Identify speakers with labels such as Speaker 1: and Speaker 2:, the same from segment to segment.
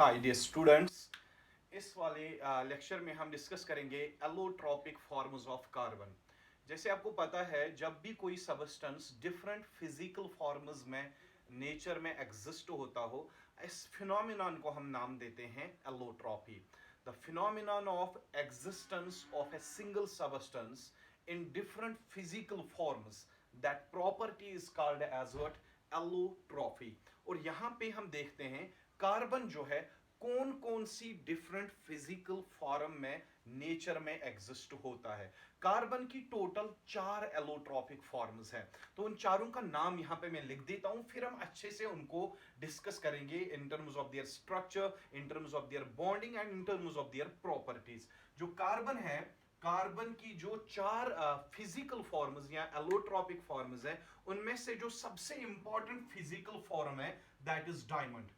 Speaker 1: Hi dear students, इस वाले lecture में हम डिस्कस करेंगे एलोट्रोपिक फॉर्म्स ऑफ कार्बन। जैसे आपको पता है, जब भी कोई सबस्टेंस डिफरेंट फिजिकल फॉर्म्स में नेचर में एग्जिस्ट होता हो, इस फिनोमिनन को हम नाम देते हैं allotropy. The phenomenon of existence of a single substance in different physical forms, that property is called as what? Allotropy। और यहां पे हम देखते हैं कार्बन जो है कौन कौन सी डिफरेंट फिजिकल फॉर्म में नेचर में एग्जिस्ट होता है। कार्बन की टोटल 4 एलोट्रोपिक फॉर्म्स हैं, तो उन चारों का नाम यहां पे मैं लिख देता हूं, फिर हम अच्छे से उनको डिस्कस करेंगे in terms of their structure, in terms of their bonding and in terms of their properties. जो कार्बन है, कार्बन की जो 4 फिजिकल फॉर्म्स या एलोट्रोपिक फॉर्म्स है, उनमें से जो सबसे इंपॉर्टेंट फिजिकल फॉर्म है that is diamond.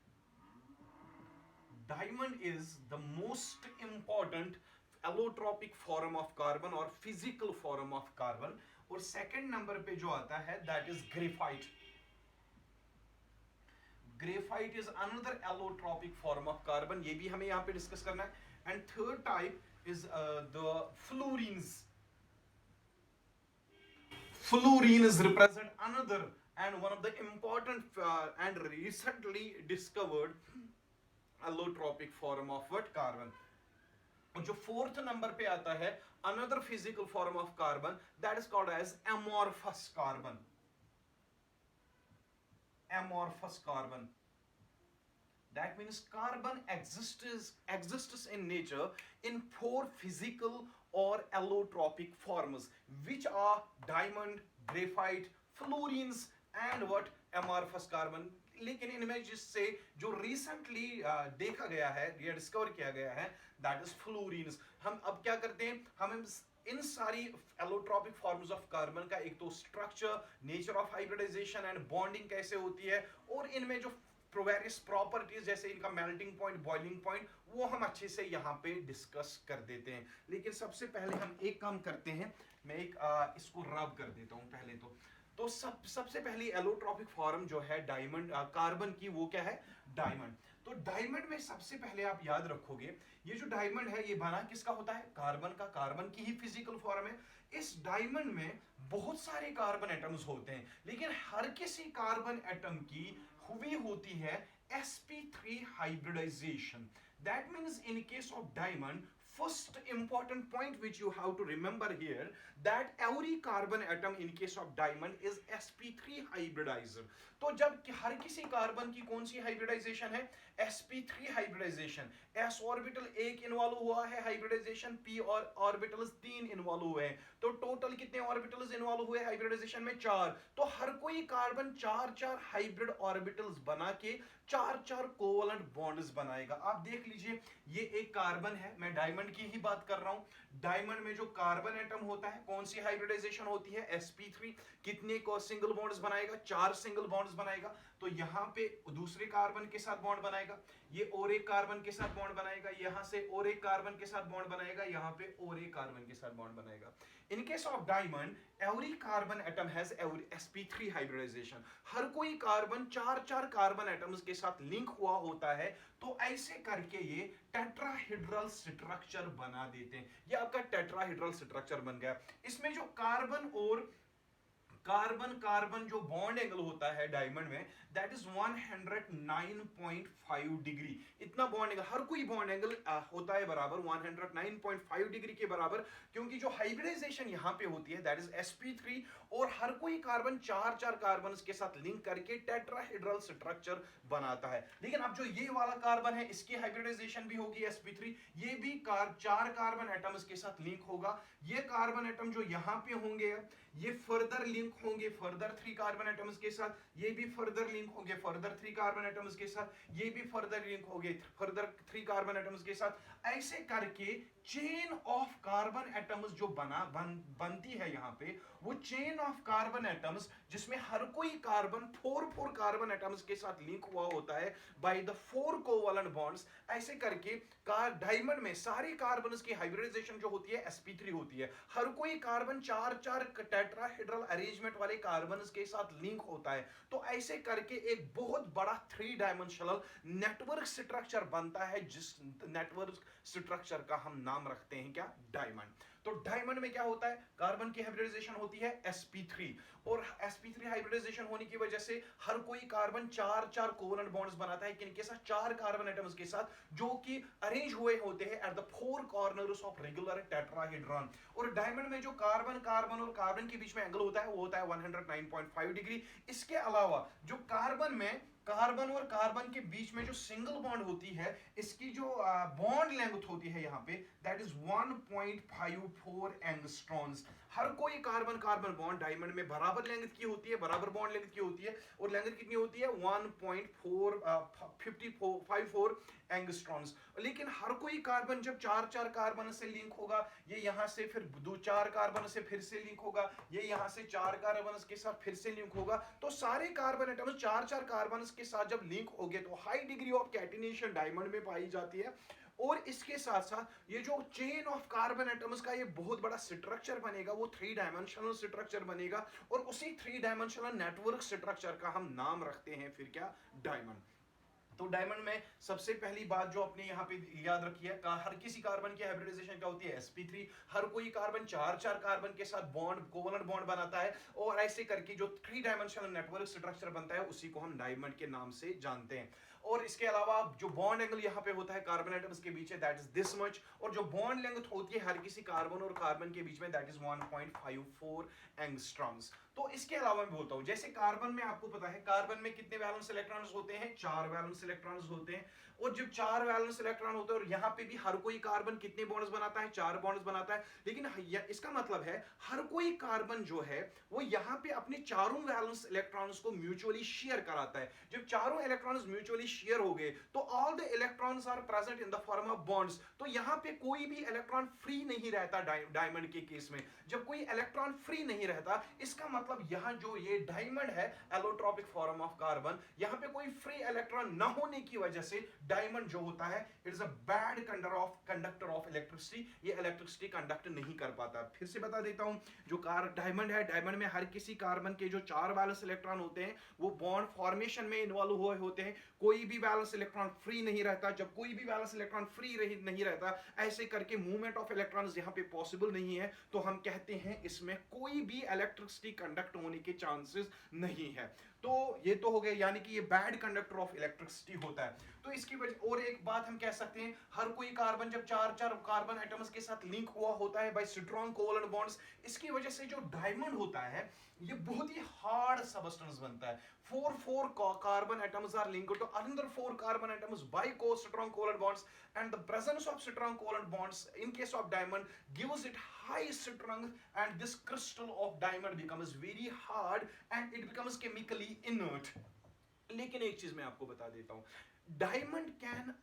Speaker 1: Diamond is the most important allotropic form of carbon और फिजिकल फॉर्म ऑफ कार्बन। और सेकंड नंबर पे जो आता है that is graphite. Graphite is another allotropic form of carbon, ये भी हमें यहां पे डिस्कस करना है। And third type is the fullerenes. Fullerenes represent another and one of the important and recently discovered allotropic form of what? Carbon. और जो fourth number पे आता है another physical form of carbon that is called as amorphous carbon. Amorphous carbon. That means carbon exists in nature in 4 physical or allotropic forms, which are diamond, graphite, fullerenes and what? Amorphous carbon. लेकिन इनमें जिससे जो recently देखा गया है या discover किया गया है दैट इज फ्लोरीन्स। हम अब क्या करते हैं, हम इन सारी एलोट्रोपिक फॉर्म्स ऑफ कार्बन का एक तो structure, nature of hybridization and bonding कैसे होती है, और इनमें जो वेरियस प्रॉपर्टीज जैसे इनका मेल्टिंग पॉइंट, बॉइलिंग पॉइंट, वो हम अच्छे से यहाँ पे डिस्कस कर देते हैं। लेकिन सबसे पहले हम एक काम करते हैं, मैं एक इसको रब कर देता हूँ पहले तो सबसे पहली एलोट्रोपिक फॉर्म जो है डायमंड, कार्बन की, वो क्या है? डायमंड। तो डायमंड में सबसे पहले आप याद रखोगे, ये जो डायमंड है ये बना किसका होता है? कार्बन का। कार्बन की ही फिजिकल फॉर्म है। इस डायमंड में बहुत सारे कार्बन एटम्स होते हैं, लेकिन हर किसी कार्बन एटम की हुई होती है sp3 hybridization. That means in case of diamond, first important point which you have to remember here, that every carbon atom in case of diamond is sp3 hybridizer. तो जब हर किसी कार्बन की कौन सी hybridisation है? sp3 hybridisation. s orbital 1 involve हुआ है hybridisation, p और orbitals 3 involve हुए हैं, तो टोटल कितने ऑर्बिटल्स इन्वॉल्व हुए हाइब्रिडाइजेशन में? 4। तो हर कोई कार्बन 4 हाइब्रिड ऑर्बिटल्स बना के 4 कोवलेंट बॉन्ड्स बनाएगा। आप देख लीजिए, ये एक कार्बन है, मैं डायमंड की ही बात कर रहा हूं। डायमंड में जो कार्बन एटम होता है, कौन सी हाइब्रिडाइजेशन होती है? sp3। कितने को सिंगल बॉन्ड्स बनाएगा? 4 सिंगल बॉन्ड्स बनाएगा। तो यहां पे दूसरे कार्बन के साथ बॉन्ड बनाएगा, ये और एक कार्बन के साथ बॉन्ड बनाएगा, यहां से और एक कार्बन के साथ बॉन्ड बनाएगा, यहां पे और एक कार्बन के साथ बॉन्ड बनाएगा। In case of diamond, every carbon atom has sp3 hybridization. हर कोई कार्बन 4 कार्बन एटम्स के साथ लिंक हुआ होता है, तो ऐसे करके ये टेट्राहेड्रल स्ट्रक्चर बना देते हैं। ये आपका टेट्राहेड्रल स्ट्रक्चर बन गया। इसमें जो कार्बन और कार्बन जो बॉन्ड एंगल होता है डायमंड में, दैट इज 109.5 डिग्री। इतना बॉन्ड एंगल, हर कोई बॉन्ड एंगल होता है बराबर 109.5 डिग्री के बराबर, क्योंकि जो हाइब्रिडाइजेशन यहां पे होती है दैट इज sp3, और हर कोई कार्बन 4 कार्बन के साथ लिंक करके टेट्राहेड्रल स्ट्रक्चर बनाता है। लेकिन अब जो ये वाला कार्बन है, इसकी हाइब्रिडाइजेशन भी होगी sp3, ये भी 4 कार्बन एटम्स के साथ लिंक होगा। ये कार्बन एटम जो यहां पे होंगे, ये फर्दर लिंक होंगे फर्दर 3 कार्बन एटम्स के साथ, ये भी फर्दर लिंक होंगे फर्दर 3 कार्बन एटम्स के साथ, ये भी फर्दर लिंक होंगे फर्दर 3 कार्बन एटम्स के साथ। ऐसे करके चेन ऑफ कार्बन एटम्स जो बनती है यहाँ पे, वो चेन ऑफ कार्बन एटम्स जिसमें हर कोई कार्बन फोर कार्बन एटम्स के साथ लिंक हुआ होता है बाय द 4 कोवलेंट बॉन्ड्स, ऐसे करके डायमंड में सारे कार्बन्स की हाइब्रिडाइजेशन जो होती है sp3 होती है। हर कोई कार्बन चार टेट्राहेड्रल अरेंजमेंट वाले कार्बन्स के साथ लिंक होता है। तो ऐसे करके एक बहुत बड़ा 3 डायमेंशनल नेटवर्क स्ट्रक्चर बनता है, जिस नेटवर्क स्ट्रक्चर का हम नाम रखते हैं क्या, डायमंड। तो डायमंड में क्या होता है, कार्बन की हाइब्रिडाइजेशन होती है sp3, और sp3 हाइब्रिडाइजेशन होने की वजह से हर कोई कार्बन चार कोवलेंट बॉन्ड्स बनाता है किनके साथ, 4 कार्बन एटम्स के साथ, जो कि अरेंज हुए होते हैं at the 4 corners of regular tetrahedron. और डायमंड में जो कार्बन और कार्बन के बीच में एंगल होता है वो होता है 109.5 डिग्री। इसके अलावा जो कार्बन और कार्बन के बीच में जो सिंगल बॉन्ड होती है, इसकी जो बॉन्ड लेंथ होती है यहाँ पे, दैट इज 1.54 एंगस्ट्रॉन्स। हर कोई कार्बन बॉन्ड डायमंड में बराबर लेंथ की होती है, बराबर बॉन्ड लेंथ की होती है, और लेंथ कितनी होती है 1.54 एंगस्ट्रॉन्स। लेकिन हर कोई कार्बन जब चार कार्बन से लिंक होगा, ये यहाँ से फिर 4 कार्बन से फिर से लिंक होगा, ये यहाँ से 4 कार्बन के साथ फिर से लिंक होगा, तो सारे कार्बन एटम 4 कार्बन के साथ जब लिंक हो गए तो high degree of catenation diamond में पाई जाती है। और इसके साथ साथ ये जो चेन ऑफ कार्बन एटम्स का ये बहुत बड़ा स्ट्रक्चर बनेगा, वो 3 डायमेंशनल स्ट्रक्चर बनेगा, और उसी 3 डायमेंशनल नेटवर्क स्ट्रक्चर का हम नाम रखते हैं फिर क्या, डायमंड। तो डायमंड में सबसे पहली बात जो आपने यहाँ पे याद रखी है, हर किसी कार्बन की हाइब्रिडाइजेशन क्या होती है sp3। हर कोई कार्बन चार कार्बन के साथ कोवलेंट बॉन्ड बनाता है, और ऐसे करके जो 3 डायमेंशनल नेटवर्क स्ट्रक्चर बनता है उसी को हम डायमंड के नाम से जानते हैं। और इसके अलावा जो बॉन्ड एंगल यहाँ पे होता है कार्बन एटम्स के बीच है, दैट इज दिस मच, और जो बॉन्ड लेंथ होती है हर किसी कार्बन और कार्बन के बीच में, दैट इज 1.54 एंगस्ट्रॉम्स। तो इसके अलावा मैं बोलता हूं, जैसे कार्बन में आपको पता है कार्बन में कितने वैलेंस इलेक्ट्रॉन्स होते हैं, 4 वैलेंस इलेक्ट्रॉन्स होते हैं। और जब 4 वैलेंस इलेक्ट्रॉन होते हैं, और यहाँ पे भी हर कोई कार्बन कितने बॉन्ड्स बनाता है, 4 बॉन्ड्स बनाता है। लेकिन इसका मतलब है हर कोई कार्बन जो है वो यहाँ पे अपने चारों वैलेंस इलेक्ट्रॉन्स को म्यूचुअली शेयर कराता है। जब चारों इलेक्ट्रॉन्स म्यूचुअली शेयर हो गए तो all the electrons are present in the form of bonds. तो यहाँ पे कोई भी इलेक्ट्रॉन फ्री नहीं रहता डायमंड के केस में। जब कोई इलेक्ट्रॉन फ्री नहीं रहता, इसका मतलब यहाँ जो ये डायमंड है एलोट्रोपिक फॉर्म ऑफ कार्बन, यहाँ पे कोई फ्री इलेक्ट्रॉन न होने की वजह से डायमंड जो होता है it is a bad conductor of electricity, ये इलेक्ट्रिसिटी कंडक्ट नहीं कर पाता। फिर से बता देता हूं, जो डायमंड है, डायमंड में हर किसी कार्बन के जो 4 वैलेंस इलेक्ट्रॉन होते हैं वो बॉन्ड फॉर्मेशन में इन्वॉल्व हुए होते हैं। कोई भी वैलेंस इलेक्ट्रॉन फ्री नहीं रहता। जब कोई भी वैलेंस इलेक्ट्रॉन फ्री नहीं रहता, ऐसे करके मूवमेंट ऑफ इलेक्ट्रॉन्स यहाँ पे पॉसिबल नहीं है, तो हम कहते हैं इसमें कोई भी इलेक्ट्रिसिटी कंडक्ट होने के चांसेस नहीं है। तो ये तो हो गया, यानी कि ये बैड कंडक्टर ऑफ इलेक्ट्रिसिटी होता है। तो इसकी वजह, और एक बात हम कह सकते हैं, हर कोई कार्बन जब 4 कार्बन एटम्स के साथ लिंक हुआ होता है बाय स्ट्रॉन्ग कोवलेंट बॉन्ड्स, इसकी वजह से जो डायमंड होता है ये बहुत ही हार्ड सबस्टेंस बनता है। 4 carbon atoms are linked to another 4 carbon atoms by strong covalent bonds, and the presence of strong covalent bonds in case of diamond gives it high strength, and this crystal of diamond becomes very hard and it becomes chemically inert. लेकिन एक चीज मैं आपको बता देता हूं, diamond can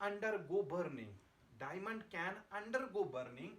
Speaker 1: undergo burning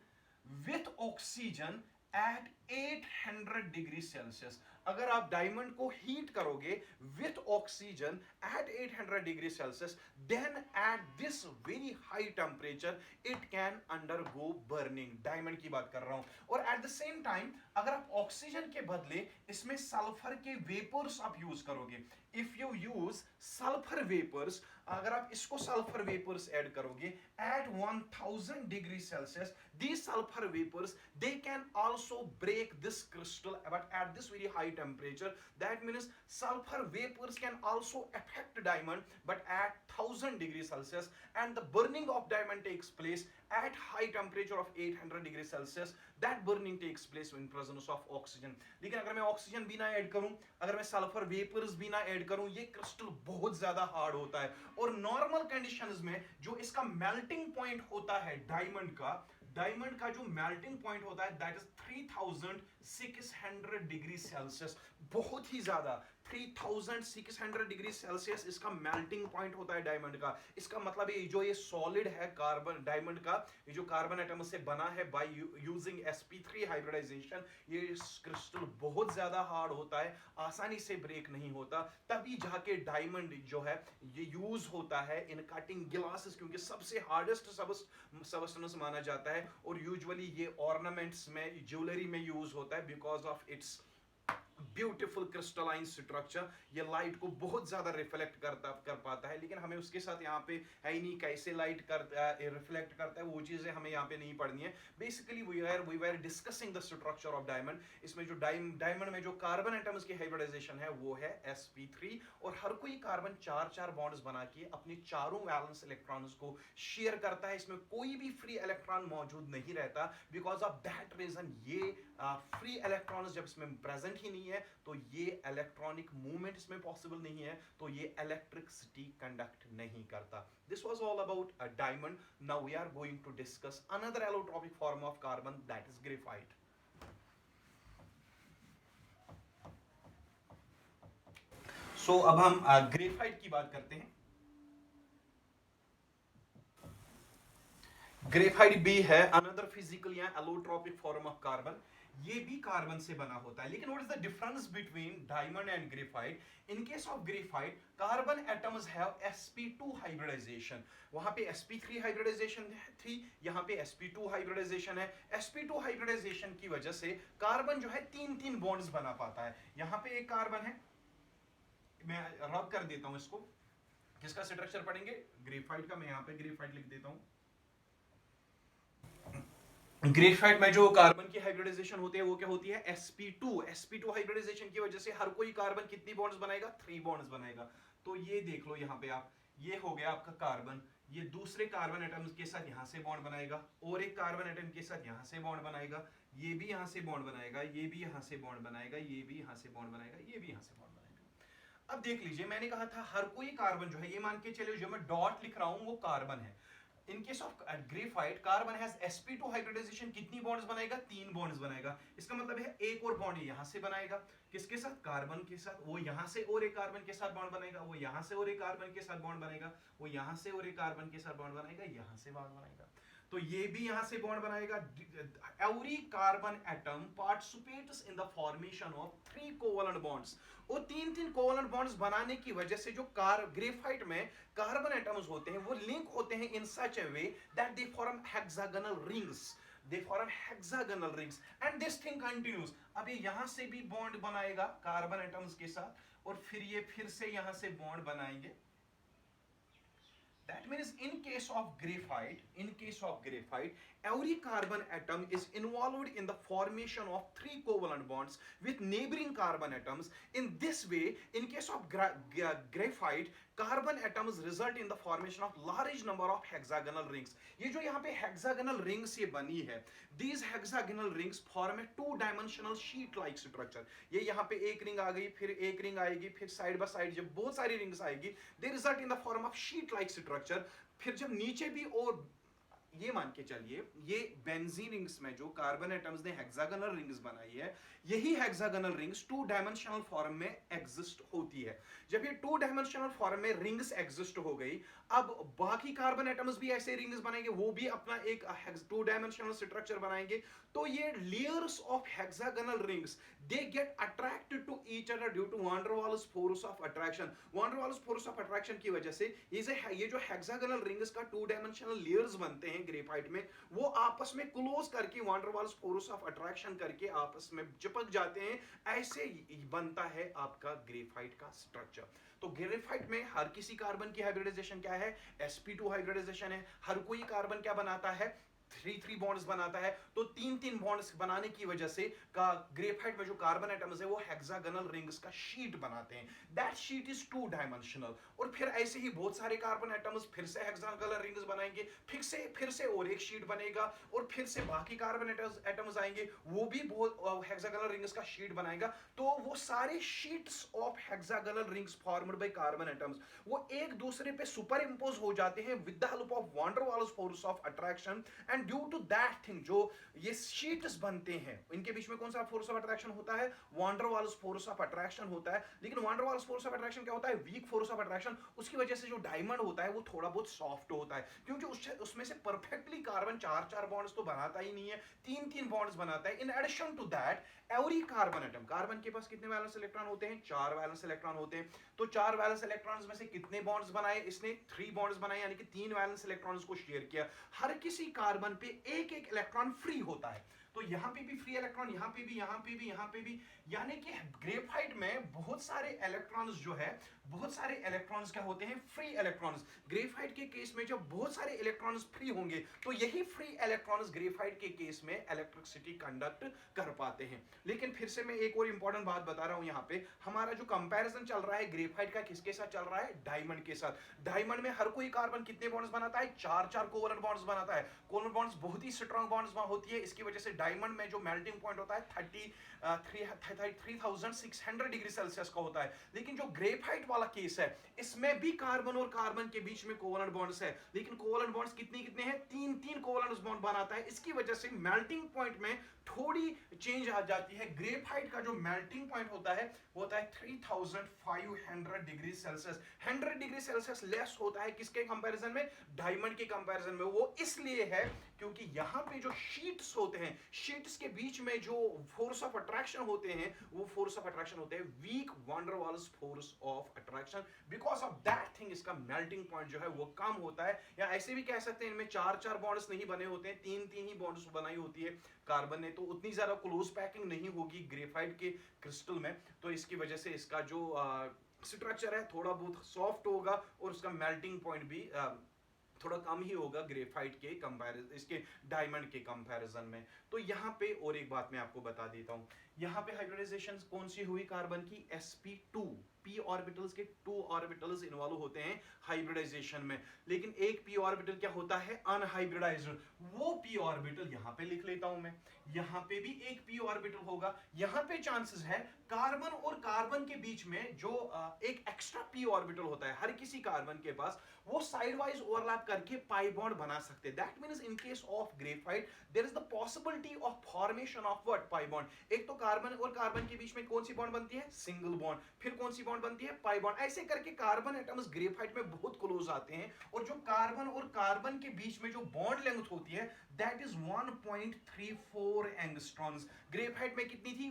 Speaker 1: with oxygen at 800 degree Celsius. अगर आप डायमंड को हीट करोगे with oxygen at 800 degree Celsius, then at this very high temperature it can undergo burning. Diamond की बात कर रहा हूं। और एट द सेम टाइम अगर आप ऑक्सीजन के बदले इसमें सल्फर के वेपर्स आप यूज करोगे, if you use sulphur vapours, अगर आप इसको सल्फर वेपर्स ऐड करोगे at 1000 degree Celsius, these sulfur vapors they can also break this crystal, but at this very high temperature. That means sulfur vapors can also affect diamond, but at 1000 degrees Celsius, and the burning of diamond takes place at high temperature of 800 degrees Celsius. That burning takes place in presence of oxygen. लेकिन अगर मैं oxygen भी ना add करूं, अगर मैं sulphur vapours भी ना ऐड करूं, ये क्रिस्टल बहुत ज्यादा हार्ड होता है। और नॉर्मल कंडीशंस में जो इसका मेल्टिंग पॉइंट होता है डायमंड का जो मेल्टिंग पॉइंट होता है दैट इज 600 डिग्री सेल्सियस, बहुत ही ज्यादा 3600 डिग्री सेल्सियस इसका मेल्टिंग पॉइंट होता है डायमंड का। इसका मतलब ये जो ये सॉलिड है कार्बन डायमंड का, ये जो कार्बन एटम से बना है बाय यूजिंग sp3 हाइब्रिडाइजेशन, ये क्रिस्टल बहुत ज्यादा हार्ड होता है, आसानी से ब्रेक नहीं होता। तभी जाके डायमंड जो है ये यूज होता है इन कटिंग ग्लासेस, क्योंकि सबसे हार्डेस्ट सबस्टेंस माना जाता है, और यूजुअली ये ऑर्नामेंट्स में, ज्वेलरी में यूज होता है because of its beautiful crystalline structure. ये लाइट को बहुत ज्यादा रिफ्लेक्ट कर पाता है, लेकिन हमें उसके साथ यहाँ पे है ही नहीं कैसे लाइट रिफ्लेक्ट करता है, वो चीजें हमें यहाँ पे नहीं पढ़नी है। Basically we were discussing the structure of diamond. इसमें जो डायमंड में जो कार्बन एटम्स की हाइब्रिडाइजेशन है वो है sp3, और हर कोई कार्बन चार चार बॉन्ड्स बना के अपने चारों वैलेंस इलेक्ट्रॉन्स को शेयर करता है। इसमें कोई भी फ्री इलेक्ट्रॉन मौजूद नहीं रहता। बिकॉज ऑफ दैट रीजन ये फ्री इलेक्ट्रॉन्स जब इसमें प्रेजेंट ही नहीं है, तो ये इलेक्ट्रॉनिक मूवमेंट इसमें पॉसिबल नहीं है, तो ये इलेक्ट्रिसिटी कंडक्ट नहीं करता। This was all about a diamond. Now we are going to discuss another allotropic form of carbon, that is graphite. So अब हम ग्रेफाइट की बात करते हैं। ग्रेफाइट भी है अनदर फिजिकल या एलोट्रोपिक फॉर्म ऑफ कार्बन। ये भी कार्बन से बना होता है, लेकिन what is the difference between diamond and graphite? In case of graphite, carbon atoms have sp2 hybridisation. वहां पे sp3 हाइब्रिडाइजेशन थी, यहां पे sp2 हाइब्रिडाइजेशन है। sp2 हाइब्रिडाइजेशन की वजह से कार्बन जो है तीन तीन बॉन्ड्स बना पाता है। यहां पे एक कार्बन है, मैं रब कर देता हूं इसको। किसका स्ट्रक्चर पढ़ेंगे? ग्रेफाइट का। मैं यहां पे ग्रेफाइट लिख देता हूं। ग्रेफाइट में जो कार्बन की हाइब्रिडाइजेशन होती है वो क्या होती है? sp2। sp2 हाइब्रिडाइजेशन की वजह से हर कोई कार्बन कितनी बॉन्ड्स बनाएगा? 3 बॉन्ड्स बनाएगा। तो ये देख लो यहाँ पे आप, ये हो गया आपका कार्बन, ये दूसरे कार्बन एटम के साथ यहां से बॉन्ड बनाएगा, और एक कार्बन एटम के साथ यहां से बॉन्ड बनाएगा, ये भी यहां से बॉन्ड बनाएगा, ये भी यहां से बॉन्ड बनाएगा, ये भी यहां से बॉन्ड बनाएगा, ये भी यहां से बॉन्ड बनाएगा। अब देख लीजिए, मैंने कहा था हर कोई कार्बन जो है, ये मान के चलिए जो मैं डॉट लिख रहा हूं वो कार्बन है। In case of graphite, carbon has sp2 hybridisation, कितनी बॉन्ड्स बनाएगा? 3 बॉन्ड्स बनाएगा। इसका मतलब है एक और बॉन्ड यहां से बनाएगा, किसके साथ? कार्बन के साथ। वो यहां से और एक कार्बन के साथ बॉन्ड बनेगा, वो यहां से और एक कार्बन के साथ बॉन्ड बनेगा, वो यहां से और एक कार्बन के साथ बॉन्ड बनेगा, यहां से बॉन्ड बनेगा, तो ये भी यहां से बॉन्ड बनाएगा। Every carbon atom participates in the formation of 3 covalent bonds. और तीन तीन कोवलेंट बॉन्ड्स बनाने की वजह से जो ग्रेफाइट में कार्बन एटम्स होते हैं वो लिंक होते हैं in such a way that they form hexagonal rings. They form hexagonal rings and this thing continues. अब ये यहां से भी बॉन्ड बनाएगा कार्बन एटम्स के साथ, और फिर ये फिर से यहां से बॉन्ड बनाएंगे। That means in case of graphite, every carbon atom is involved in the formation of 3 covalent bonds with neighboring carbon atoms. In this way, in case of graphite, carbon atoms result in the formation of large number of hexagonal rings. ये जो यहाँ पे hexagonal rings ये बनी है, these hexagonal rings form a 2-dimensional sheet-like structure. ये यहाँ पे एक रिंग आ गई, फिर एक रिंग आएगी, फिर साइड बाय साइड जब बहुत सारी रिंग्स आएगी, they result in the form of sheet-like structure. फिर जब नीचे भी, और ये मान के चलिए ये बेंजीन रिंग्स में जो कार्बन एटम्स ने हेक्सागोनल रिंग्स बनाई है, यही हेक्सागोनल रिंग्स 2 डायमेंशनल फॉर्म में एग्जिस्ट होती है। जब ये 2 डायमेंशनल फॉर्म में रिंग्स एग्जिस्ट हो गई, अब बाकी कार्बन एटम्स भी ऐसे रिंग्स बनाएंगे, वो भी अपना एक 2 डायमेंशनल स्ट्रक्चर बनाएंगे। तो ये layers of hexagonal rings they get attracted to each other due to van der Waals force of attraction. Van der Waals force of attraction की वजह से ये जो हेक्सागोनल रिंग्स का 2 डायमेंशनल लेयर्स बनते हैं ग्रेफाइट में, वो आपस में क्लोज करके वान der Waals force of attraction करके आपस में चिपक जाते हैं। ऐसे बनता है आपका ग्रेफाइट का स्ट्रक्चर। तो ग्रेफाइट में हर किसी कार्बन की हाइब्रिडाइजेशन क्या है? sp2 हाइब्रिडाइजेशन है। हर कोई कार्बन क्या बनाता है? 3 बॉन्ड्स बनाता है। तो 3 बॉन्ड्स बनाने की वजह से ग्रेफाइट में जो कार्बन एटम्स है वो हेक्सागोनल रिंग्स का शीट बनाते हैं। That sheet is 2 dimensional. और फिर ऐसे ही बहुत सारे कार्बन एटम्स फिर से हेक्सागोनल रिंग्स बनाएंगे, फिर से और एक शीट बनेगा, और फिर से बाकी कार्बन एटम्स आएंगे, वो भी बहुत हेक्सागोनल रिंग्स का शीट बनाएगा। तो वो सारे sheets of hexagonal rings formed by carbon atoms वो एक दूसरे पे सुपर इंपोज हो जाते हैं with the help of van der Waals force of attraction, and and due to that thing जो ये शीट्स बनते हैं, इनके बीच में कौन सा फोर्स ऑफ अट्रैक्शन होता है? वान der Waals force of attraction होता है। लेकिन वान der Waals force of attraction क्या होता है? Weak force of attraction. उसकी वजह से जो डायमंड होता है वो थोड़ा बहुत सॉफ्ट होता है, क्योंकि उसमें से परफेक्टली कार्बन चार चार बॉन्ड्स तो बनाता ही नहीं है, तीन तीन बॉन्ड्स बनाता है। In addition to that every carbon atom, carbon के पास कितने वैलेंस इलेक्ट्रॉन होते हैं? चार वैलेंस इलेक्ट्रॉन होते हैं। तो चार वैलेंस इलेक्ट्रॉन्स में से कितने बॉन्ड्स बनाए इसने? 3 बॉन्ड्स बनाए, यानी कि 3 वैलेंस इलेक्ट्रॉन्स को शेयर किया। हर किसी कार्बन पे एक एक इलेक्ट्रॉन फ्री होता है। तो यहां पे भी फ्री इलेक्ट्रॉन, यहां पे भी, यहां पे भी, यहां पे भी, यानी कि ग्रेफाइट में बहुत सारे इलेक्ट्रॉन्स जो है, बहुत सारे इलेक्ट्रॉन्स क्या होते हैं? Free electrons. ग्रेफाइट के केस में जब बहुत सारे इलेक्ट्रॉन्स फ्री होंगे तो यही फ्री इलेक्ट्रॉन्स ग्रेफाइट के केस में इलेक्ट्रिसिटी कंडक्ट कर पाते हैं। लेकिन फिर से मैं एक और इंपॉर्टेंट बात बता रहा हूं, यहां पे हमारा जो कंपैरिजन चल रहा है ग्रेफाइट का किसके साथ चल रहा है? डायमंड के साथ। डायमंड में हर कोई कार्बन कितने बॉन्ड्स बनाता है? चार चार कोवलेंट बॉन्ड्स बनाता है। कोवलेंट बॉन्ड्स बहुत ही स्ट्रांग बॉन्ड्स होती है, इसकी वजह से डायमंड में जो मेल्टिंग पॉइंट होता है 3600 डिग्री सेल्सियस का होता है। लेकिन जो ग्रेफाइट वाला केस है, इसमें भी कार्बन और कार्बन के बीच में कोवलेंट बॉन्ड्स है, लेकिन कोवलेंट बॉन्ड्स कितने कितने हैं? तीन तीन कोवलेंट बॉन्ड बनाता है। इसकी वजह से मेल्टिंग पॉइंट में थोड़ी चेंज आ जाती है। ग्रेफाइट का जो मेल्टिंग पॉइंट होता है वो होता है 3500 degree Celsius. 100 degree Celsius less होता है किसके कंपैरिजन में? डायमंड के कंपैरिजन में। वो इसलिए है क्योंकि यहां पे जो शीट्स होते हैं, शीट्स के बीच में जो फोर्स ऑफ अट्रैक्शन होते हैं, वो फोर्स ऑफ अट्रैक्शन होते हैं weak van der Waals force of attraction. Because of that thing इसका मेल्टिंग पॉइंट जो है वो कम होता है। या ऐसे भी कह सकते हैं इनमें चार चार बॉन्ड्स नहीं बने होते हैं, तीन तीन ही बॉन्ड्स बनाई होती है कार्बन ने, तो उतनी ज्यादा क्लोज पैकिंग नहीं होगी ग्रेफाइट के क्रिस्टल में। तो इसकी वजह से इसका जो स्ट्रक्चर है थोड़ा बहुत सॉफ्ट होगा और उसका मेल्टिंग पॉइंट भी थोड़ा कम ही होगा ग्रेफाइट के कंपैरिजन, इसके डायमंड के कंपैरिजन में। तो यहाँ पे और एक बात मैं आपको बता देता हूँ, यहाँ पे हाइब्रिडाइजेशन कौन सी हुई कार्बन की? sp2, p ऑर्बिटल्स के 2 ऑर्बिटल्स इन्वॉल्व होते हैं हाइब्रिडाइजेशन में। लेकिन एक p ऑर्बिटल क्या होता है? अनहाइब्रिडाइज्ड। वो p ऑर्बिटल यहाँ पे लिख लेता हूं मैं, यहाँ पे भी एक p ऑर्बिटल होगा। यहाँ पे चांसेस है कार्बन और कार्बन के बीच में जो एक एक्स्ट्रा p ऑर्बिटल होता है हर किसी कार्बन के पास, वो साइड वाइज ओवरलैप करके पाई बॉन्ड बना सकते हैं। That means in case of graphite there is the possibility of formation of what? Pi bond. एक तो कार्बन और कार्बन के बीच में कौन सी बॉन्ड बनती है? Single bond. फिर कौन सी बॉन्ड बनती है? Pi bond. ऐसे करके कार्बन एटम्स ग्रेफाइट में बहुत क्लोज आते हैं। और जो कार्बन और कार्बन के बीच में जो बॉन्ड लेंथ होती है दैट इज 1.34 एंगस्ट्रॉन्स। ग्रेफाइट में कितनी थी?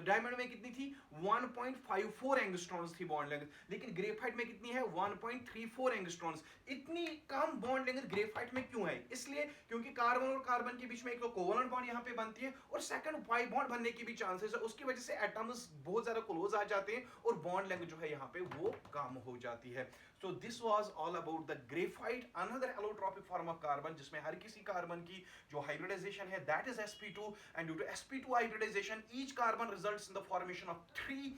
Speaker 1: डायमंड में कितनी थी? 1.54 एंगस्ट्रॉन्स थी बॉन्ड लेंथ, लेकिन ग्रेफाइट में कितनी है? 1.34 एंगस्ट्रॉन्स। इतनी कम बॉन्ड लेंथ ग्रेफाइट में क्यों है? इसलिए क्योंकि कार्बन और कार्बन के बीच में एक तो कोवलेंट बॉन्ड यहां पे बनती है और सेकंड पाई बॉन्ड बनने की भी चांसेस है। उसकी वजह से एटम्स बहुत ज्यादा क्लोज आ जाते हैं और बॉन्ड लेंथ जो है यहां पे वो कम हो जाती है। So this was all about the graphite, another allotropic form of carbon, जिसमें हर किसी कार्बन की जो hybridization है that is sp2, and due to sp2 hybridization each carbon results in the formation of 3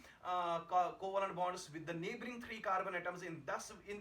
Speaker 1: covalent bonds with the neighboring 3 carbon atoms. In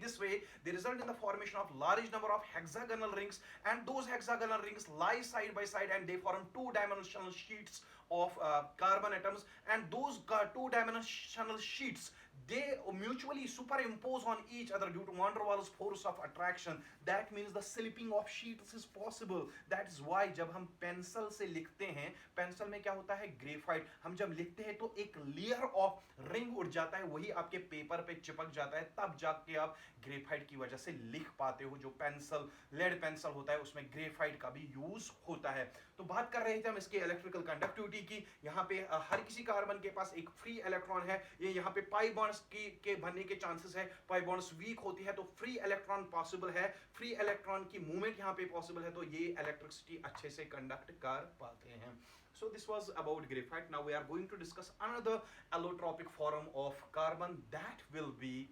Speaker 1: this way they result in the formation of large number of hexagonal rings, and those hexagonal rings lie side by side and they form two-dimensional sheets of carbon atoms, and those two-dimensional sheets they mutually superimpose on each other due to van der Waals force of attraction. That means the slipping of sheets is possible. That is why जब हम pencil से लिखते हैं, pencil में क्या होता है? Graphite. हम जब लिखते हैं तो एक लेयर ऑफ रिंग उड़ जाता है, वही आपके पेपर पे चिपक जाता है, तब जाके आप ग्रेफाइट की वजह से लिख पाते हो। जो पेंसिल, लेड पेंसिल होता है उसमें ग्रेफाइट का भी यूज होता है। तो बात कर रहे थे हम इसके इलेक्ट्रिकल कंडक्टिविटी की। यहाँ पे हर किसी कार्बन के पास एक फ्री इलेक्ट्रॉन है, ये यहाँ पे पाई बॉन्ड्स के बनने के चांसेस है। पाई बॉन्ड्स वीक होती है तो फ्री इलेक्ट्रॉन पॉसिबल है, फ्री इलेक्ट्रॉन की मूवमेंट यहाँ पे पॉसिबल है, तो ये इलेक्ट्रिसिटी अच्छे से कंडक्ट कर पाते हैं। So this was about graphite. Now we are going to discuss another allotropic form of carbon, that will be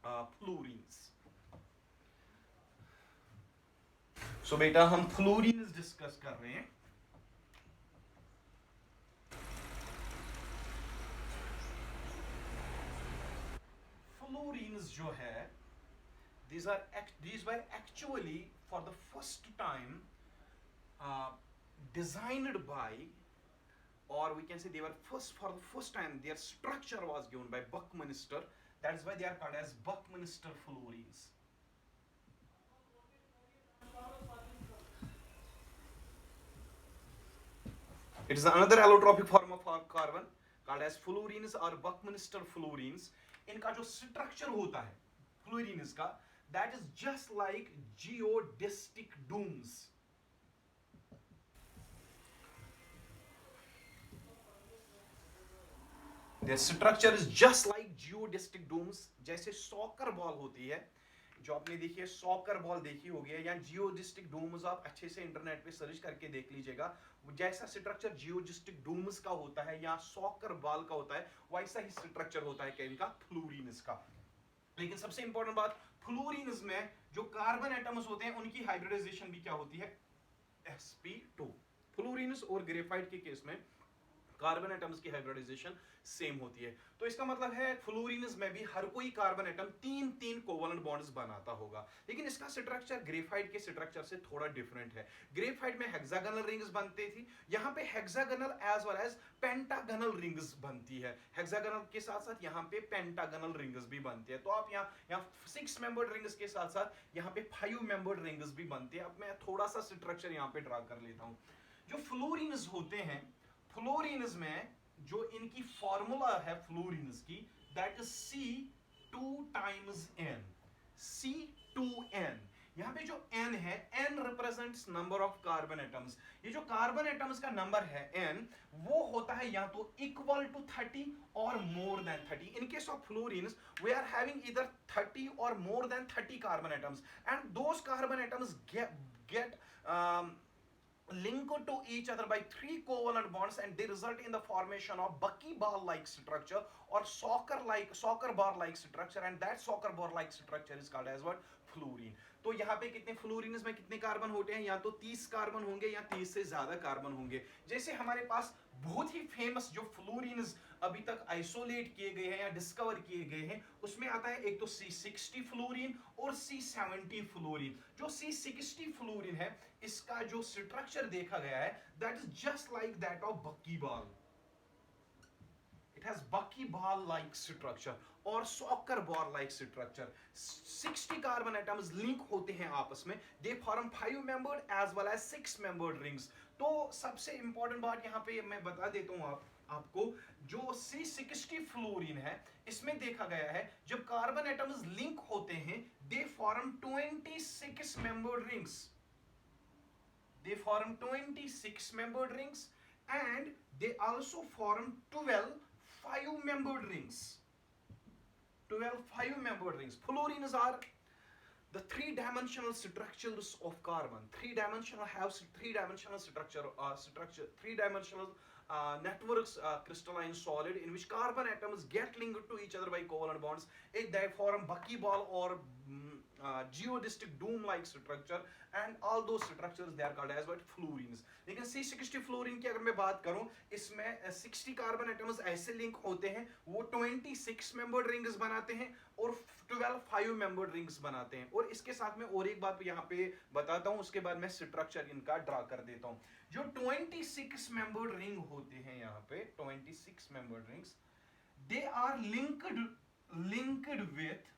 Speaker 1: fullerenes. So बेटा हम fullerenes डिस्कस कर रहे हैं। Fullerenes जो है, these were actually for the first time designed by, or we can say they were for the first time their structure was given by Buckminster. That is why they are called as Buckminster fullerenes. It is another allotropic form of carbon called as fullerenes or Buckminster fullerenes. इनका जो structure होता है fullerenes का, that is just like geodesic domes. Their structure is just like geodesic domes. जैसे soccer ball होती है, जो आपने देखी है सॉकर बॉल देखी होगी, या जियोजिस्टिक डोम्स आप अच्छे से इंटरनेट पे सर्च करके देख लीजिएगा, जैसा स्ट्रक्चर जियोजिस्टिक डोम्स का होता है या सॉकर बॉल का होता है, वैसा ही स्ट्रक्चर होता है इनका फ्लोरीन्स का. लेकिन सबसे इंपॉर्टेंट बात, फ्लोरीन्स में जो कार्बन एटम्स होते हैं उनकी हाइब्रिडाइजेशन भी क्या होती है, sp2. फ्लोरीन्स और ग्रेफाइट के केस में कार्बन एटम्स की हाइब्रिडाइजेशन सेम होती है. तो इसका मतलब है फ्लोरीन्स में भी हर कोई कार्बन एटम तीन तीन कोवलेंट बॉन्ड्स बनाता होगा, लेकिन इसका स्ट्रक्चर ग्रेफाइट के स्ट्रक्चर से थोड़ा डिफरेंट है. ग्रेफाइट में हेक्सागोनल रिंग्स बनती थी, यहाँ पे hexagonal as well as pentagonal rings बनती है. हेक्सागोनल के साथ साथ यहाँ पे पेंटागोनल रिंग्स भी बनती है. तो आप यहाँ 6 मेंबर्ड रिंग्स के साथ साथ यहाँ पे 5 मेंबर्ड रिंग्स भी बनती है. अब मैं थोड़ा सा स्ट्रक्चर यहाँ पे ड्रा कर लेता हूँ. जो फ्लोरीन्स होते हैं, फ्लोरीन्स में जो इनकी फॉर्मूला है फ्लोरीन्स की, that is C2 times N. C2N. यहाँ पे जो N है, N represents number of carbon atoms. ये जो कार्बन एटम्स का नंबर है N, वो होता है या तो इक्वल टू 30 और more than 30. In case of fullerenes we are having either 30 और more than 30 carbon atoms, and those carbon atoms get linked to each other by 3 covalent bonds, and they result in the formation of buckyball like structure or soccer bar like structure, and that soccer bar like structure is called as what, fluorine. तो यहाँ पे कितने fluorines में कितने carbon होते हैं, या तो 30 कार्बन होंगे या 30 से ज्यादा कार्बन होंगे. जैसे हमारे पास बहुत ही फेमस जो फ्लोरीन्स अभी तक आइसोलेट किए गए हैं या डिस्कवर किए गए हैं, उसमें आता है एक तो C60 फ्लोरीन और C70 फ्लोरीन. जो C60 फ्लोरीन है, इसका जो स्ट्रक्चर देखा गया है, that is just like that of buckyball. It has buckyball like structure और soccer ball like structure. 60 carbon atoms link होते हैं आपस में. They form 5 membered as well as 6 membered rings. तो सबसे इंपॉर्टेंट बात यहाँ पे मैं बता देता हूँ आपको, जो C60 फ्लोरीन है, इसमें देखा गया है जब कार्बन एटम्स लिंक होते हैं, they form 26 membered rings. They form 26 membered rings, and they also form 12 5-membered rings. 12 5-membered rings. Fullerenes are the three-dimensional structures of carbon. Have three-dimensional structure, three-dimensional networks, crystalline solid, in which carbon atoms get linked to each other by covalent bonds. They form buckyball or geodesic dome-like structure, and all those structures they are called as what, fluorines. लेकिन C60 fluorine की अगर मैं बात करूं, इसमें 60 carbon atoms ऐसे link होते हैं, वो 26 मेंबर्ड रिंग्स बनाते हैं और 12 5 मेंबर्ड रिंग्स बनाते हैं. और इसके साथ में और एक बात यहाँ पे बताता हूं, उसके बाद मैं स्ट्रक्चर इनका ड्रा कर देता हूं. जो 26 मेंबर्ड रिंग होते हैं यहाँ पे, 26 membered rings, they are linked with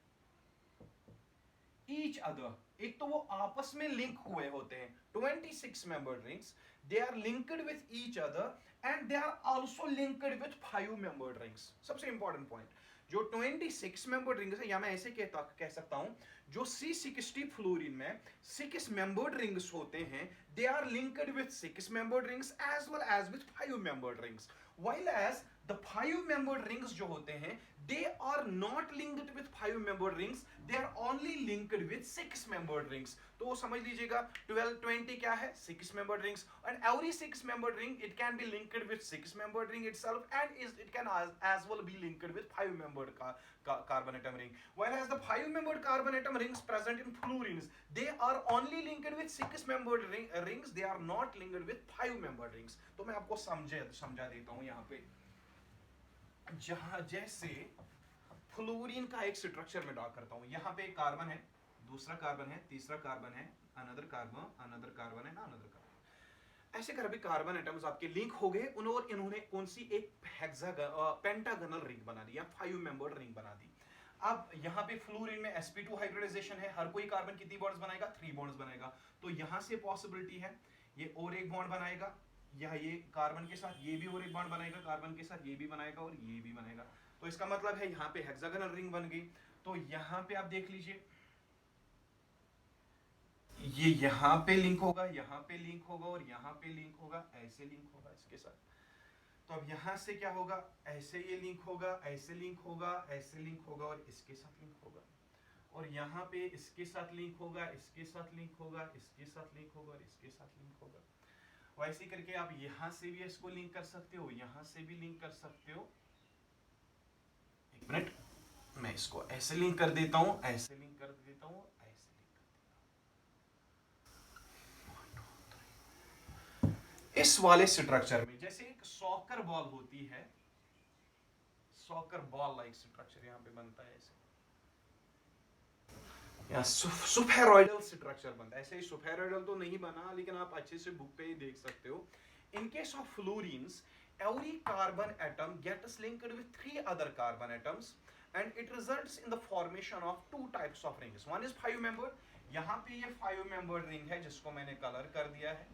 Speaker 1: each other. एक तो वो आपस में लिंक हुए होते हैं, 26 membered rings, they are linked with each other, and they are also linked with 5 membered rings. सबसे इंपॉर्टेंट पॉइंट, जो 26 membered rings है, या मैं ऐसे कह सकता हूं, जो C60 फ्लोरीन में 6 membered rings होते हैं, they are linked with 6 membered rings as well as with 5 membered rings, while as the 5 membered rings जो होते हैं, they are not linked with 5 membered rings, they are only linked with 6 membered rings. तो समझ लीजिएगा 12 20 क्या है, 6 membered rings, and every 6 membered ring it can be linked with 6 membered ring itself, and it can as well be linked with 5 membered carbon atom ring. Whereas the 5 membered carbon atom rings present in fluorines, they are only linked with 6 membered rings, they are not linked with 5 membered rings. तो मैं आपको समझा देता हूँ यहाँ पे, जहां जैसे फ्लोरीन का एक स्ट्रक्चर में ड्रा करता हूं. यहाँ पे एक कार्बन है, दूसरा कार्बन है, तीसरा कार्बन है, अनदर कार्बन है, अनदर कार्बन. ऐसे करके कार्बन एटम्स आपके लिंक हो गए, इन्होंने कौन सी एक पेंटागोनल रिंग बना दी या 5 मेंबर्ड रिंग बना दी. अब यहाँ पे फ्लोरीन में sp2 हाइब्रिडाइजेशन है, हर कोई कार्बन कितनी बॉन्ड्स बनाएगा, 3 बॉन्ड्स बनाएगा. तो यहां से पॉसिबिलिटी है ये और एक बॉन्ड बनाएगा, या ये कार्बन के साथ ये भी और एक बॉन्ड बनाएगा, कार्बन के साथ ये भी बनाएगा और ये भी बनाएगा। तो इसका मतलब है यहाँ पे हेक्सागोनल रिंग बन गई। तो यहाँ पे आप देख लीजिए, ये यहाँ पे लिंक होगा, यहाँ पे लिंक होगा और यहाँ पे लिंक होगा, ऐसे लिंक होगा इसके साथ। तो अब यहाँ से क्या होगा, ऐसे ये लिंक होगा, ऐसे लिंक होगा, ऐसे लिंक होगा और इसके साथ लिंक होगा। और यहाँ पे इसके साथ लिंक होगा, इसके साथ लिंक होगा, इसके साथ लिंक होगा और इसके साथ लिंक होगा। वैसे करके आप यहाँ से भी इसको लिंक कर सकते हो, यहाँ से भी लिंक कर सकते हो। एक मिनट, मैं इसको ऐसे लिंक कर देता हूँ, ऐसे लिंक कर देता हूँ, ऐसे लिंक कर देता हूँ। इस वाले स्ट्रक्चर में जैसे एक सॉकर बॉल होती है, सॉकर बॉल लाइक स्ट्रक्चर यहाँ पे बनता है ऐसे, या सुफेरॉइडल स्ट्रक्चर बनता है। ऐसे ही सुफेरॉइडल तो नहीं बना, लेकिन आप अच्छे से बुक पे ही देख सकते हो। इन case of fluorines, every carbon atom gets linked with 3 other carbon atoms and it results in the formation of 2 types of rings. One is 5 membered, यहाँ पे ये 5 membered ring है जिसको मैंने कलर कर दिया है,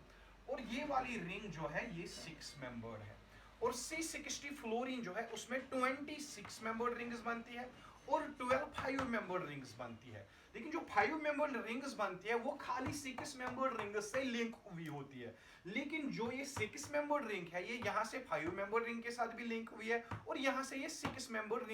Speaker 1: और ये वाली रिंग जो है ये 6 membered है। और C60 फ्लोरीन जो है उसमें 26 membered rings बनती है और 12 5 membered rings बनती है। लेकिन जो 5 membered rings बनती है वो खाली 6 membered rings से लिंक हुई होती है। लेकिन जो ये 6 membered ring है ये यहाँ से 5 membered ring के साथ भी लिंक हुई है और यहाँ से ये 6 membered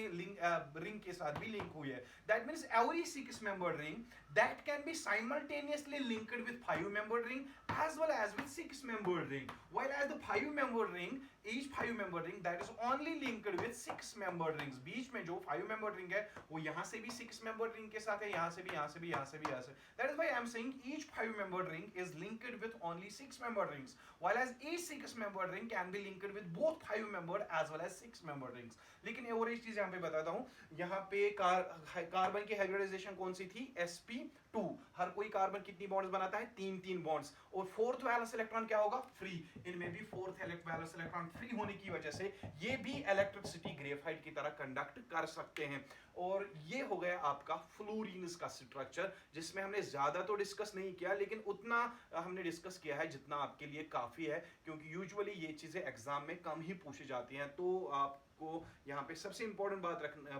Speaker 1: ring के साथ भी लिंक हुई है। That means every 6 membered ring that can be simultaneously linked with 5 membered ring as well as with 6 membered ring. While as the 5 membered ring, each 5 membered ring that is only linked with 6 membered rings. बीच में जो 5 membered ring है वो यहाँ से भी 6 membered ring के साथ है, यहाँ से भी, यहाँ से भी, यहाँ से भी, यहाँ से। That is why I am saying each 5 membered ring is linked with only 6 membered rings, while as each 6 membered ring can be linked with both 5 membered as well as 6 membered rings. लेकिन और एक चीज यहाँ पे बताता हूँ, यहाँ पे कार्बन की हाइब्रिडाइजेशन कौन सी थी, sp2। हर कोई कार्बन कितनी बॉन्ड्स बनाता है, 3 बॉन्ड्स, और फोर्थ वैलेंस इलेक्ट्रॉन क्या होगा, फ्री। इनमें भी फोर्थ वैलेंस इलेक्ट्रॉन फ्री होने की वजह से ये भी इलेक्ट्रिसिटी ग्रेफाइट की तरह कंडक्ट कर सकते हैं। और ये हो गया आपका फ्लोरीन्स का स्ट्रक्चर, जिसमें हमने ज्यादा तो डिस्कस नहीं किया, लेकिन उतना हमने डिस्कस किया है जितना आपके लिए काफी है, क्योंकि यूजुअली ये चीजें एग्जाम में कम ही पूछी जाती हैं। तो आपको यहाँ पे सबसे इंपॉर्टेंट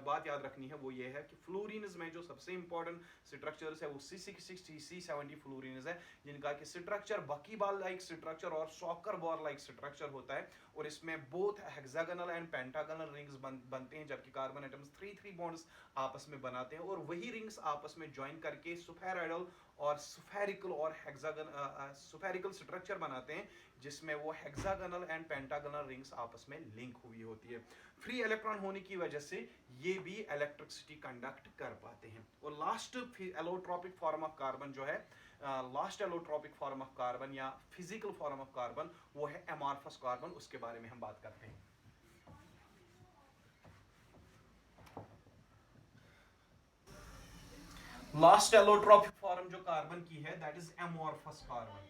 Speaker 1: बात याद रखनी है, वो ये है कि फ्लोरीन्स में जो सबसे इंपॉर्टेंट स्ट्रक्चर्स है वो C60 C70 फ्लोरीन्स है, जिनका कि स्ट्रक्चर बकी बॉल लाइक स्ट्रक्चर और सॉकर बॉल लाइक स्ट्रक्चर होता है। और इसमें both hexagonal and pentagonal rings बनते हैं, जबकि कार्बन एटम्स 3 बॉन्ड्स आपस में बनाते हैं, और वही रिंग्स आपस में ज्वाइन करके सुफेरॉइडल और सुफेरिकल और सुफेरिकल स्ट्रक्चर बनाते हैं, जिसमें वो हेक्सागोनल एंड पेंटागोनल रिंग्स आपस में लिंक हुई होती है। फ्री इलेक्ट्रॉन होने की वजह से ये भी इलेक्ट्रिसिटी कंडक्ट कर पाते हैं। और last allotropic form of carbon जो है, last allotropic form of carbon या फिजिकल फॉर्म ऑफ कार्बन, वो है एमॉर्फस कार्बन। उसके बारे में हम बात करते हैं। लास्ट एलोट्रोपिक फॉर्म जो कार्बन की है that is amorphous carbon.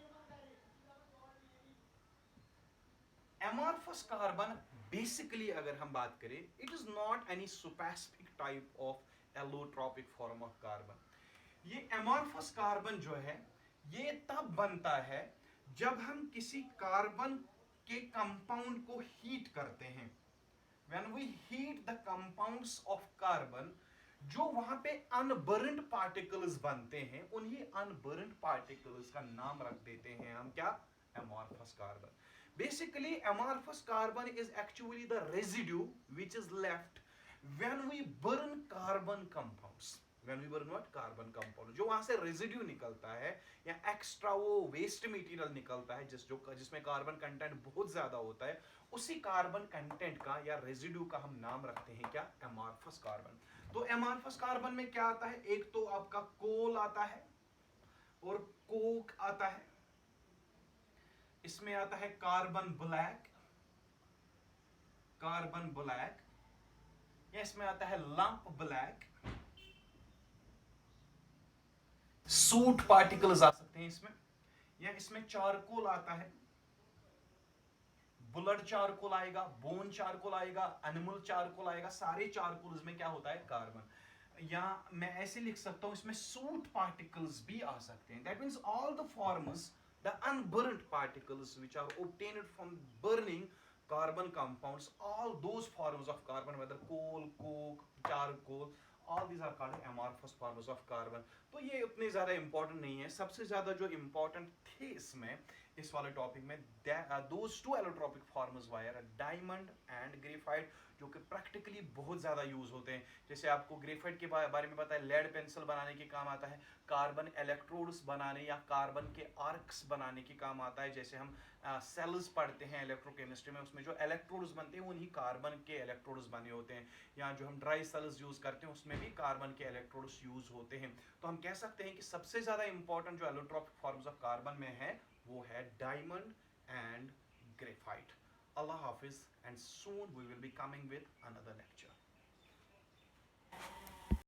Speaker 1: Amorphous carbon basically अगर हम बात करें, it is not any specific type of allotropic form of carbon. ये एमॉर्फस कार्बन जो है ये तब बनता है जब हम किसी कार्बन के कंपाउंड को हीट करते हैं। When we heat the compounds of carbon, जो वहां पे अनबर्न्ड पार्टिकल्स बनते हैं, उन्हीं अनबर्न्ड पार्टिकल्स का नाम रख देते हैं हम क्या, amorphous carbon. Basically amorphous carbon is actually the residue which is left when we burn carbon compounds. When we burn what, carbon compound, जो वहां से रेजिड्यू निकलता है या एक्स्ट्रा वो वेस्ट मटेरियल निकलता है जिसमें कार्बन कंटेंट बहुत ज्यादा होता है, उसी कार्बन कंटेंट का या रेजिड्यू का हम नाम रखते हैं क्या, एमॉर्फस कार्बन। तो एमॉर्फस कार्बन में क्या आता है, एक तो आपका कोल आता है और कोक आता है, इसमें आता है कार्बन ब्लैक, या इसमें आता है लंप ब्लैक, सूट पार्टिकल्स आ सकते हैं इसमें, या इसमें चारकोल आता है, बुलट चारकोल आएगा, बोन चारकोल आएगा, एनिमल चारकोल आएगा, सारे चारकोल्स में क्या होता है, कार्बन। या मैं ऐसे लिख सकता हूं इसमें सूट पार्टिकल्स भी आ सकते हैं। That means all the forms The unburnt particles which are obtained from burning carbon compounds, all those forms of carbon, whether coal, coke, charcoal, all these are called amorphous forms of carbon. तो ये उतने ज़्यादा important नहीं है. सबसे ज़्यादा जो important थे इसमें, इस वाले टॉपिक में, those two allotropic forms were diamond and graphite, जो कि प्रैक्टिकली बहुत ज़्यादा यूज़ होते हैं. जैसे आपको ग्रेफाइट के बारे में पता है, लेड पेंसिल बनाने के काम आता है, कार्बन इलेक्ट्रोड्स बनाने या कार्बन के आर्क्स बनाने के काम आता है. जैसे हम सेल्स पढ़ते हैं इलेक्ट्रोकेमिस्ट्री में, उसमें जो इलेक्ट्रोड्स बनते हैं उन्हीं कार्बन के इलेक्ट्रोड्स बने होते हैं. या जो हम ड्राई सेल्स यूज़ करते हैं उसमें भी कार्बन के इलेक्ट्रोड्स यूज़ होते हैं. तो हम कह सकते हैं कि सबसे ज़्यादा इंपॉर्टेंट जो एलोट्रोपिक फॉर्म्स ऑफ कार्बन में है वो है diamond and graphite. Allah Hafiz, and soon we will be coming with another lecture.